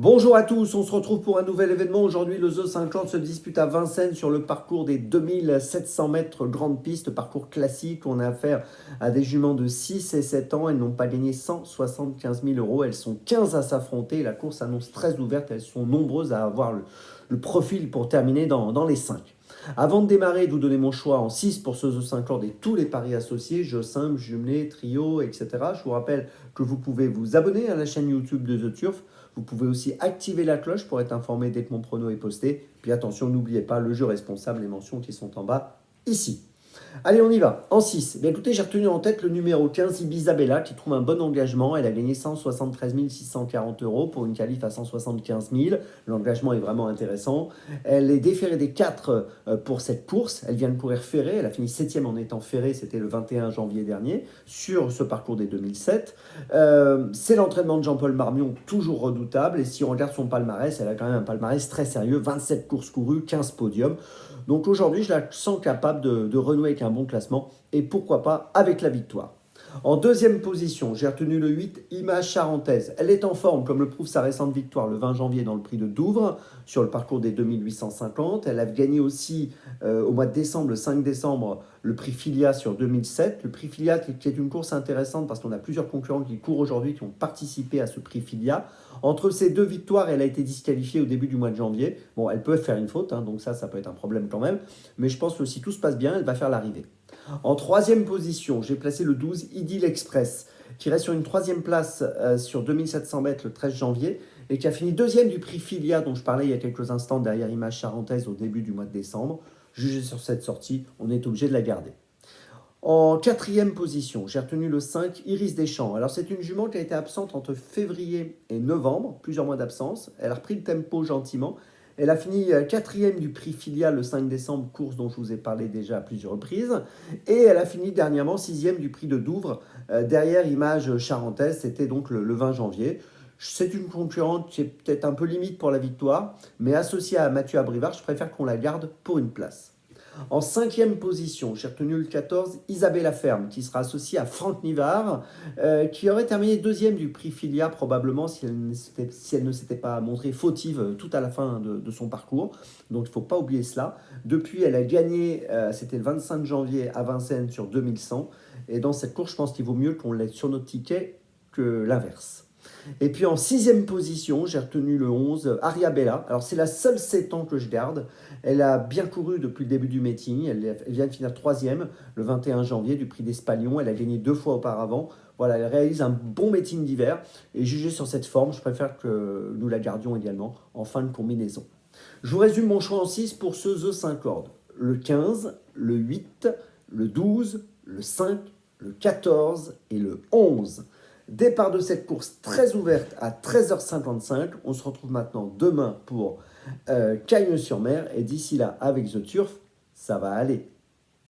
Bonjour à tous, on se retrouve pour un nouvel événement. Aujourd'hui, le The 50 se dispute à Vincennes sur le parcours des 2700 mètres grande piste, parcours classique. On a affaire à des juments de 6 et 7 ans. Elles n'ont pas gagné 175 000 euros. Elles sont 15 à s'affronter. La course annonce très ouverte. Elles sont nombreuses à avoir le profil pour terminer dans les 5. Avant de démarrer, de vous donner mon choix en 6 pour ce The 50 et tous les paris associés, jeux simples, jumelés, trio, etc. Je vous rappelle que vous pouvez vous abonner à la chaîne YouTube de The Turf. Vous pouvez aussi activer la cloche pour être informé dès que mon prono est posté. Puis attention, n'oubliez pas le jeu responsable, les mentions qui sont en bas ici. Allez, on y va. En 6. Bien écoutez, j'ai retenu en tête le numéro 15, Ibisabella, qui trouve un bon engagement. Elle a gagné 173 640 euros pour une qualif à 175 000. L'engagement est vraiment intéressant. Elle est déférée des 4 pour cette course. Elle vient de courir ferrée. Elle a fini 7e en étant ferrée. C'était le 21 janvier dernier sur ce parcours des 2007. C'est l'entraînement de Jean-Paul Marmion, toujours redoutable. Et si on regarde son palmarès, elle a quand même un palmarès très sérieux. 27 courses courues, 15 podiums. Donc aujourd'hui, je la sens capable de renouer avec un bon classement et pourquoi pas avec la victoire. En deuxième position, j'ai retenu le 8, Image Charentaise. Elle est en forme, comme le prouve sa récente victoire le 20 janvier dans le prix de Douvres, sur le parcours des 2850. Elle a gagné aussi au mois de décembre, le 5 décembre, le prix Filia sur 2007. Le prix Filia qui est une course intéressante parce qu'on a plusieurs concurrents qui courent aujourd'hui, qui ont participé à ce prix Filia. Entre ces deux victoires, elle a été disqualifiée au début du mois de janvier. Bon, elle peut faire une faute, donc ça peut être un problème quand même. Mais je pense que si tout se passe bien, elle va faire l'arrivée. En troisième position, j'ai placé le 12, Idylle Express, qui reste sur une troisième place sur 2700 mètres le 13 janvier et qui a fini deuxième du prix Filia dont je parlais il y a quelques instants derrière Image Charentaise au début du mois de décembre. Jugé sur cette sortie, on est obligé de la garder. En quatrième position, j'ai retenu le 5, Iris Deschamps. Alors c'est une jument qui a été absente entre février et novembre, plusieurs mois d'absence. Elle a repris le tempo gentiment. Elle a fini quatrième du prix Filial le 5 décembre, course dont je vous ai parlé déjà à plusieurs reprises. Et elle a fini dernièrement sixième du prix de Douvres, derrière Image Charentaise, c'était donc le 20 janvier. C'est une concurrente qui est peut-être un peu limite pour la victoire, mais associée à Mathieu Abrivard, je préfère qu'on la garde pour une place. En cinquième position, j'ai retenu le 14, Isabella Ferme, qui sera associée à Franck Nivard, qui aurait terminé deuxième du prix Filia, probablement, si elle ne s'était pas montrée fautive tout à la fin de son parcours. Donc il ne faut pas oublier cela. Depuis, elle a gagné, c'était le 25 janvier à Vincennes sur 2100. Et dans cette course, je pense qu'il vaut mieux qu'on l'aide sur notre ticket que l'inverse. Et puis en sixième position, j'ai retenu le 11, Ariabella. Alors c'est la seule 7 ans que je garde. Elle a bien couru depuis le début du meeting. Elle vient de finir troisième le 21 janvier du prix d'Espalion. Elle a gagné 2 fois auparavant. Voilà, elle réalise un bon meeting d'hiver. Et jugé sur cette forme, je préfère que nous la gardions également en fin de combinaison. Je vous résume mon choix en 6 pour ce The 5 cordes. Le 15, le 8, le 12, le 5, le 14 et le 11. Départ de cette course très ouverte à 13h55. On se retrouve maintenant demain pour Cagnes-sur-Mer. Et d'ici là, avec The Turf, ça va aller.